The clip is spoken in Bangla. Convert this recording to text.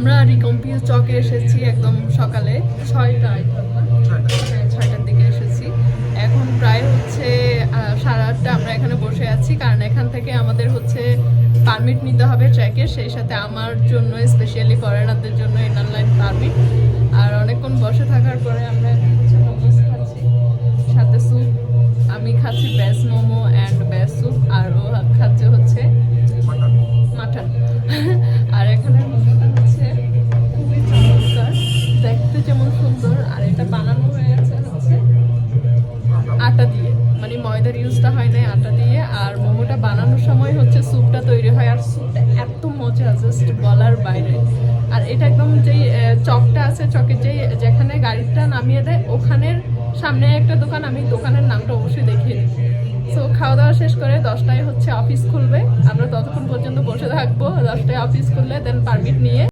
আমরা রিকম্পিউজ চকে এসেছি একদম সকালে 6টার দিকে এসেছি। এখন প্রায় হচ্ছে 8:30 আমরা এখানে বসে আছি, কারণ এখান থেকে আমাদের হচ্ছে পারমিট নিতে হবে ট্র্যাকের, সেই সাথে আমার জন্য স্পেশালি ফরেনারদের জন্য ইনার লাইন পারমিট। আর অনেকক্ষণ বসে থাকার পরে আমরা এখন হচ্ছে মোমোস খাচ্ছি, সাথে স্যুপ। আমি খাচ্ছি বেস মোমো অ্যান্ড বেস স্যুপ, আর ও খাচ্ছে হচ্ছে মাটন। আর এখানের মোমোটা হচ্ছে খুবই চমৎকার, দেখতে যেমন সুন্দর, আর এটা বানানো হয়েছে হচ্ছে আটা দিয়ে, মানে ময়দার ইউজটা হয় না, আটা দিয়ে। আর মোমোটা বানানোর সময় হচ্ছে স্যুপটা তৈরি হয়, আর স্যুপটা এত মজা, জাস্ট বলার বাইরে। আর এটা একদম যেই চকটা আছে, চকের যেখানে গাড়িটা নামিয়ে দেয় ওখানের সামনে একটা দোকান, আমি দোকানের নামটা অবশ্যই দেখিয়ে দিই। সো খাওয়া দাওয়া শেষ করে 10টায় হচ্ছে অফিস খুলবে, আমরা ততক্ষণ পর্যন্ত বসে থাকবো। 10টায় অফিস খুললে দেন পারমিট নিয়ে